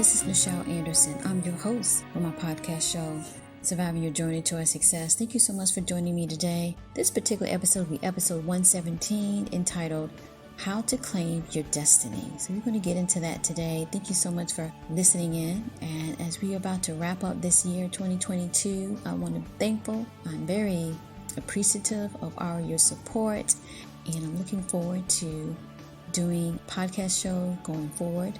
this is Nichel Anderson. I'm your host on my podcast show, Surviving Your Journey Towards Success. Thank you so much for joining me today. This particular episode will be episode 117, entitled How to Claim Your Destiny. So we're going to get into that today. Thank you so much for listening in. And as we're about to wrap up this year, 2022, I want to be thankful. I'm very appreciative of all your support, and I'm looking forward to doing a podcast show going forward.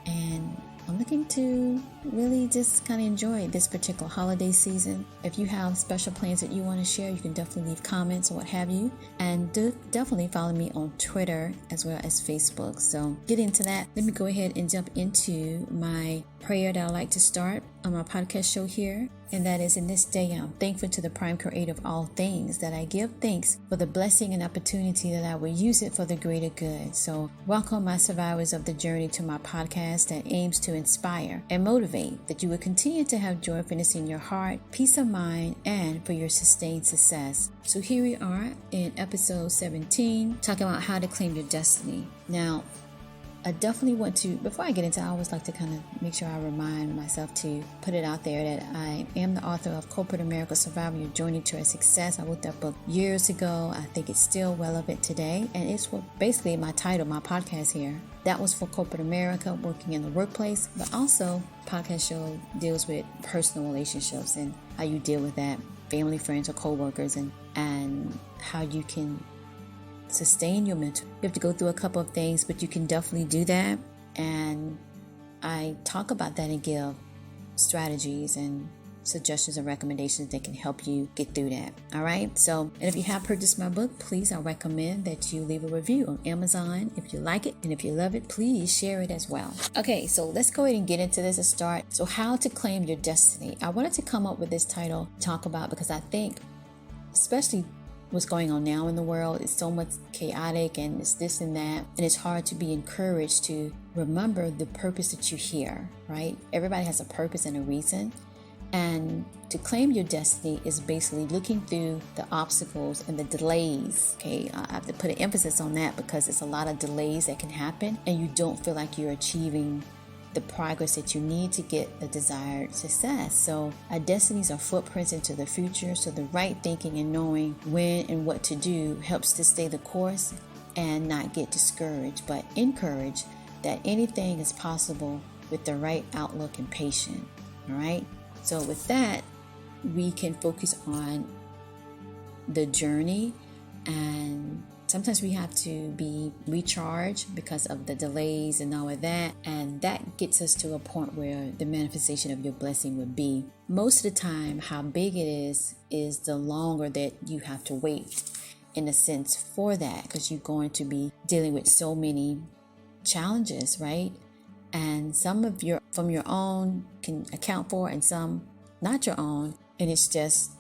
And I'm looking to really just kind of enjoy this particular holiday season. If you have special plans that you want to share, you can definitely leave comments or what have you. And definitely follow me on Twitter as well as Facebook. So get into that. Let me go ahead and jump into my prayer that I like to start on my podcast show here. And that is, in this day, I'm thankful to the prime creator of all things, that I give thanks for the blessing and opportunity that I will use it for the greater good. So welcome my survivors of the journey to my podcast that aims to inspire and motivate, that you will continue to have joyfulness in your heart, peace of mind, and for your sustained success. So here we are in episode 17, talking about how to claim your destiny. Now, I definitely want to, before I get into it, I always like to kind of make sure I remind myself to put it out there that I am the author of Corporate America, Surviving Your Journey to Success. I wrote that book years ago. I think it's still relevant today. And it's for basically my title, my podcast here. That was for corporate America, working in the workplace, but also podcast show deals with personal relationships and how you deal with that, family, friends, or co-workers, and how you can sustain your mental. You have to go through a couple of things, but you can definitely do that. And I talk about that and give strategies and suggestions and recommendations that can help you get through that. All right. So, and if you have purchased my book, please, I recommend that you leave a review on Amazon if you like it. And if you love it, please share it as well. Okay. So let's go ahead and get into this and start. So how to claim your destiny. I wanted to come up with this title to talk about because I think, especially what's going on now in the world, is so much chaotic and it's this and that, and it's hard to be encouraged to remember the purpose that you're here, right? Everybody has a purpose and a reason, and to claim your destiny is basically looking through the obstacles and the delays. Okay, I have to put an emphasis on that because it's a lot of delays that can happen and you don't feel like you're achieving the progress that you need to get the desired success. So our destinies are footprints into the future. So the right thinking and knowing when and what to do helps to stay the course and not get discouraged, but encourage that anything is possible with the right outlook and patience. All right. So with that, we can focus on the journey, and sometimes we have to be recharged because of the delays and all of that. And that gets us to a point where the manifestation of your blessing would be. Most of the time, how big it is the longer that you have to wait, in a sense, for that, because you're going to be dealing with so many challenges, right? And some of your from your own can account for, and some not your own. And it's just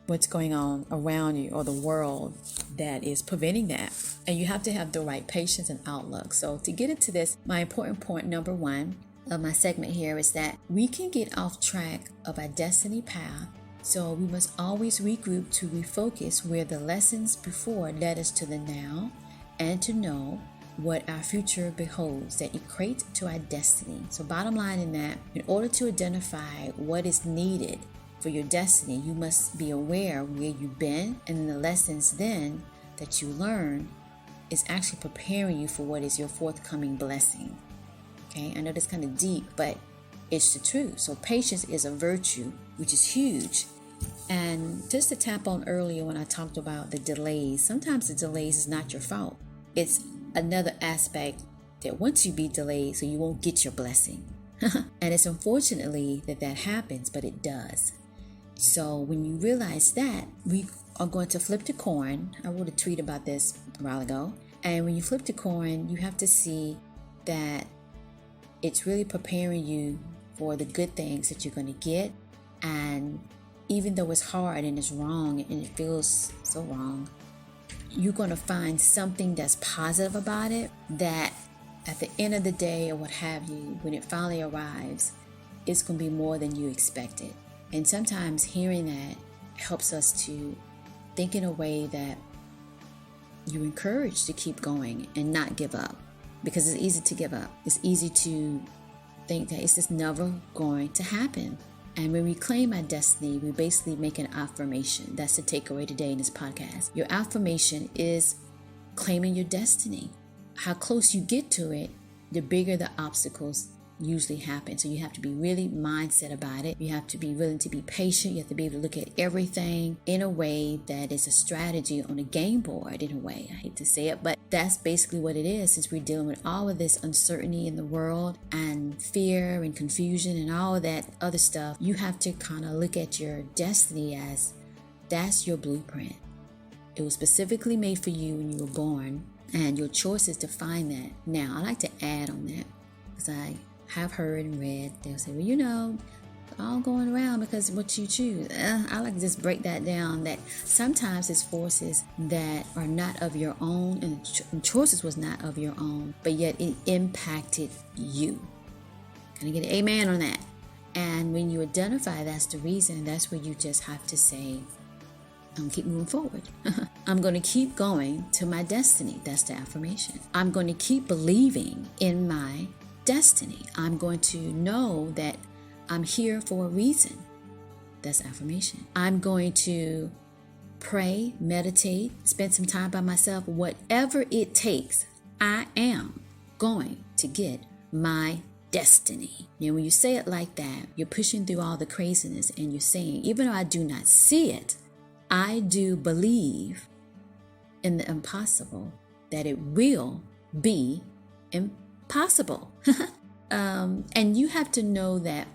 what's going on around you or the world that is preventing that. And you have to have the right patience and outlook. So to get into this, my important point number one of my segment here is that we can get off track of our destiny path. So we must always regroup to refocus where the lessons before led us to the now, and to know what our future beholds that equate to our destiny. So bottom line in that, in order to identify what is needed for your destiny, you must be aware where you've been, and the lessons then that you learn is actually preparing you for what is your forthcoming blessing. Okay, I know that's kind of deep, but it's the truth. So patience is a virtue, which is huge. And just to tap on earlier when I talked about the delays, sometimes the delays is not your fault. It's another aspect that wants you to be delayed so you won't get your blessing. And it's unfortunately that happens, but it does. So when you realize that, we are going to flip the coin. I wrote a tweet about this a while ago. And when you flip the coin, you have to see that it's really preparing you for the good things that you're going to get. And even though it's hard and it's wrong and it feels so wrong, you're going to find something that's positive about it, that at the end of the day or what have you, when it finally arrives, it's going to be more than you expected. And sometimes hearing that helps us to think in a way that you're encouraged to keep going and not give up, because it's easy to give up. It's easy to think that it's just never going to happen. And when we claim our destiny, we basically make an affirmation. That's the takeaway today in this podcast. Your affirmation is claiming your destiny. How close you get to it, the bigger the obstacles usually happen. So you have to be really mindset about it. You have to be willing to be patient. You have to be able to look at everything in a way that is a strategy on a game board in a way. I hate to say it, but that's basically what it is, since we're dealing with all of this uncertainty in the world and fear and confusion and all of that other stuff. You have to kind of look at your destiny as that's your blueprint. It was specifically made for you when you were born, and your choice is to find that. Now, I like to add on that, because I have heard and read, they'll say, well, it's all going around because what you choose. I like to just break that down, that sometimes it's forces that are not of your own, and choices was not of your own, but yet it impacted you. Can I get an amen on that? And when you identify that's the reason, that's where you just have to say, I'm going to keep moving forward. I'm going to keep going to my destiny. That's the affirmation. I'm going to keep believing in my destiny. I'm going to know that I'm here for a reason. That's affirmation. I'm going to pray, meditate, spend some time by myself. Whatever it takes, I am going to get my destiny. Now, when you say it like that, you're pushing through all the craziness and you're saying, even though I do not see it, I do believe in the impossible, that it will be impossible. And you have to know that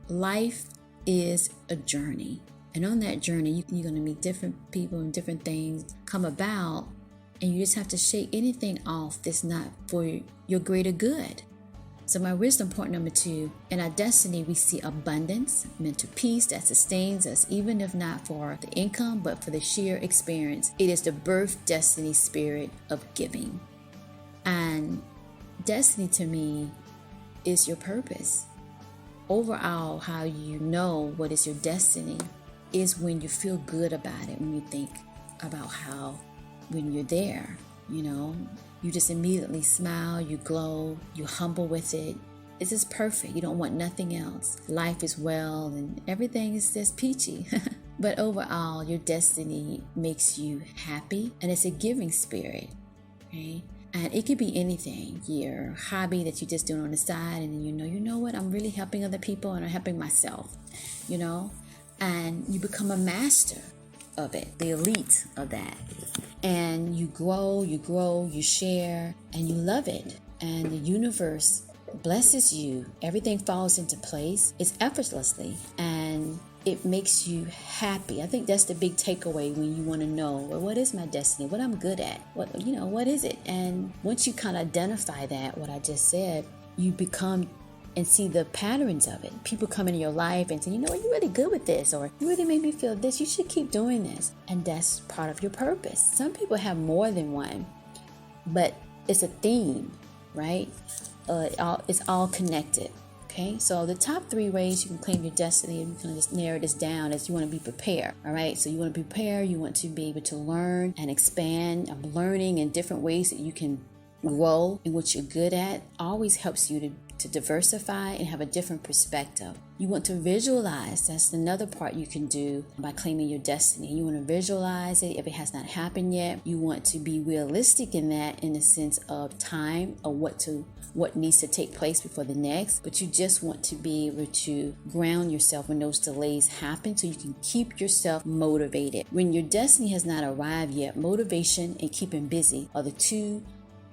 life is a journey. And on that journey, you're going to meet different people and different things come about. And you just have to shake anything off that's not for your greater good. So my wisdom point number 2, in our destiny, we see abundance, mental peace that sustains us, even if not for the income, but for the sheer experience. It is the birth destiny spirit of giving. And destiny to me is your purpose. Overall, how you know what is your destiny is when you feel good about it, when you think about how when you're there, you just immediately smile, you glow, you're humble with it. It's just perfect. You don't want nothing else. Life is well and everything is just peachy. But overall, your destiny makes you happy, and it's a giving spirit, okay? And it could be anything, your hobby that you're just doing on the side, and you know what, I'm really helping other people and I'm helping myself, and you become a master of it, the elite of that. And you grow, you share, and you love it. And the universe blesses you. Everything falls into place. It's effortlessly. And it makes you happy. I think that's the big takeaway when you want to know, well, what is my destiny? What I'm good at? What is it? And once you kind of identify that, what I just said, you become and see the patterns of it. People come into your life and say, you're really good with this, or you really made me feel this. You should keep doing this. And that's part of your purpose. Some people have more than one, but it's a theme, right? It's all connected. Okay, so the top 3 ways you can claim your destiny, and you can just narrow this down, is you want to be prepared. All right, so you want to prepare, you want to be able to learn and expand. Learning in different ways that you can grow in what you're good at always helps you to diversify and have a different perspective. You want to visualize. That's another part you can do by claiming your destiny. You want to visualize it if it has not happened yet. You want to be realistic in that, in the sense of time, or what needs to take place before the next. But you just want to be able to ground yourself when those delays happen, so you can keep yourself motivated. When your destiny has not arrived yet, motivation and keeping busy are the 2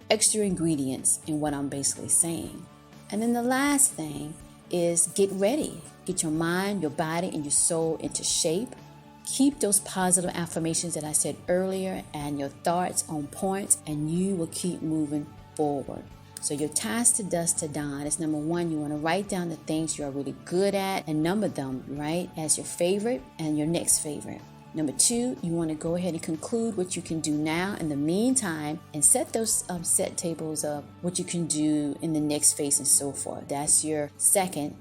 extra ingredients in what I'm basically saying. And then the last thing is get ready. Get your mind, your body, and your soul into shape. Keep those positive affirmations that I said earlier and your thoughts on point, and you will keep moving forward. So your task to dust to dawn is, number 1, you want to write down the things you are really good at and number them, right, as your favorite and your next favorite. Number 2, you want to go ahead and conclude what you can do now in the meantime, and set those set tables of what you can do in the next phase and so forth. That's your second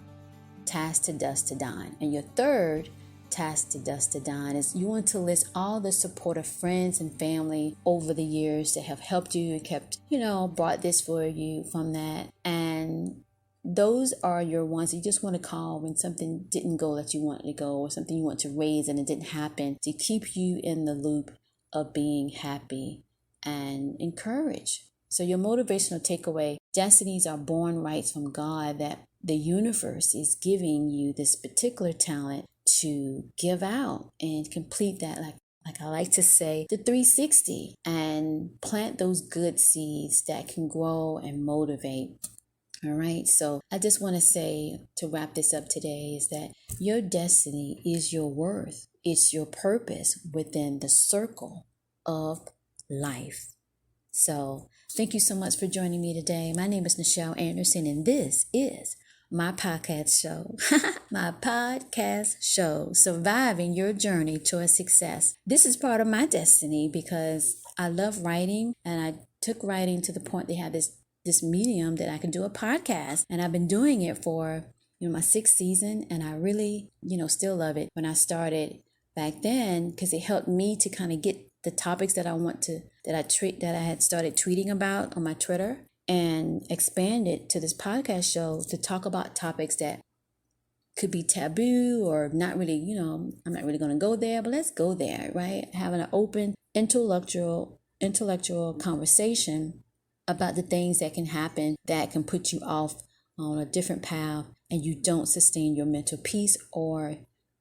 task to dust to dawn. And your third task to dust to dawn is you want to list all the supportive friends and family over the years that have helped you and kept, brought this for you from that. And those are your ones you just want to call when something didn't go that you wanted to go, or something you want to raise and it didn't happen, to keep you in the loop of being happy and encouraged. So your motivational takeaway: destinies are born rights from God, that the universe is giving you this particular talent to give out and complete that, like I like to say, the 360, and plant those good seeds that can grow and motivate. All right. So I just want to say, to wrap this up today, is that your destiny is your worth. It's your purpose within the circle of life. So thank you so much for joining me today. My name is Nichel Anderson, and this is my podcast show, Surviving Your Journey Towards Success. This is part of my destiny because I love writing, and I took writing to the point they have this medium that I can do a podcast, and I've been doing it for my 6th season, and I really still love it. When I started back then, because it helped me to kind of get the topics that I had started tweeting about on my Twitter, and expand it to this podcast show to talk about topics that could be taboo or not really, I'm not really going to go there, but let's go there, right? Having an open intellectual conversation about the things that can happen that can put you off on a different path, and you don't sustain your mental peace or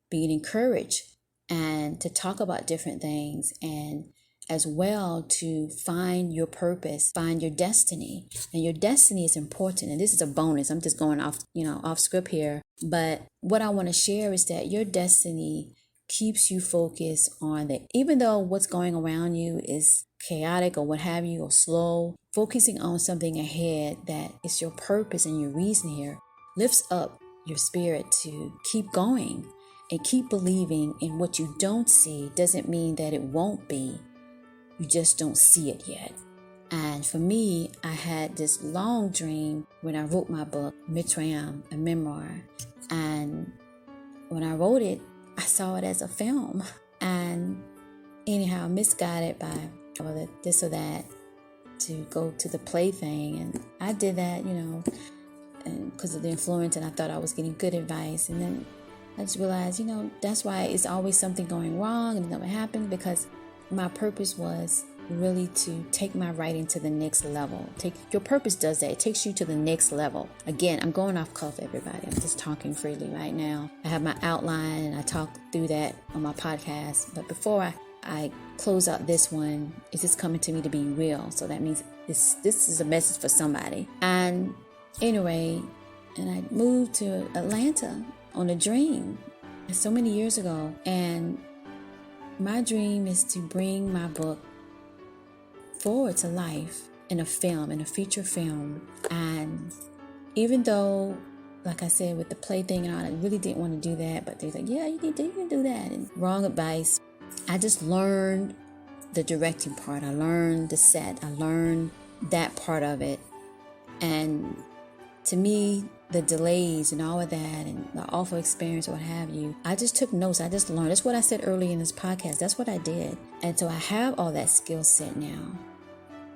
being encouraged, and to talk about different things, and as well to find your purpose, find your destiny. And your destiny is important. And this is a bonus. I'm just going off script here. But what I want to share is that your destiny keeps you focused on that. Even though what's going around you is chaotic or what have you, or slow, focusing on something ahead that is your purpose and your reason here lifts up your spirit to keep going and keep believing in what you don't see. Doesn't mean that it won't be. You just don't see it yet. And for me, I had this long dream when I wrote my book, Mitzrayim, a memoir. And when I wrote it, I saw it as a film. And anyhow, misguided by this or that to go to the play thing. And I did that, and because of the influence, and I thought I was getting good advice. And then I just realized, that's why it's always something going wrong and it never happened, because my purpose was really to take my writing to the next level. Your purpose does that. It takes you to the next level. Again, I'm going off cuff, everybody. I'm just talking freely right now. I have my outline and I talk through that on my podcast. But before I close out this one, it's just coming to me to be real. So that means this is a message for somebody. And anyway, and I moved to Atlanta on a dream so many years ago. And my dream is to bring my book forward to life in a feature film. And even though, like I said, with the play thing and all, I really didn't want to do that, but they're like, yeah, you can do that. And wrong advice. I just learned the directing part. I learned the set. I learned that part of it. And to me, the delays and all of that and the awful experience or what have you, I just took notes. I just learned. That's what I said earlier in this podcast. That's what I did. And so I have all that skill set now.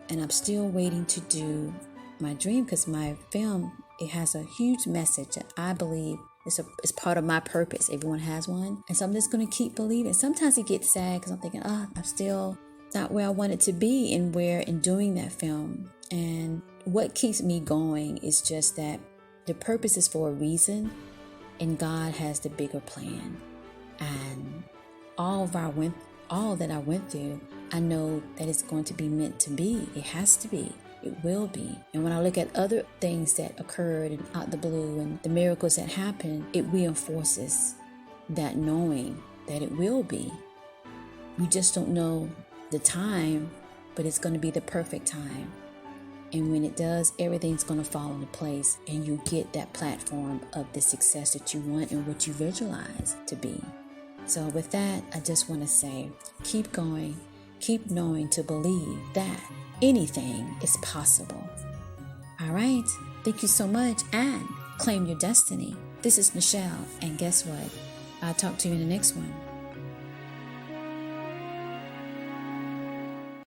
And I'm still waiting to do my dream, because my film, it has a huge message that I believe is part of my purpose. Everyone has one. And so I'm just going to keep believing. Sometimes it gets sad because I'm thinking, I'm still not where I wanted to be in doing that film. And what keeps me going is just that the purpose is for a reason, and God has the bigger plan. And all that I went through, I know that it's going to be meant to be. It has to be. It will be. And when I look at other things that occurred and out the blue and the miracles that happened, it reinforces that knowing that it will be. You just don't know the time, but it's going to be the perfect time. And when it does, everything's going to fall into place, and you get that platform of the success that you want and what you visualize to be. So with that, I just want to say, keep going, keep knowing to believe that anything is possible. All right. Thank you so much, and claim your destiny. This is Nichel, and guess what? I'll talk to you in the next one.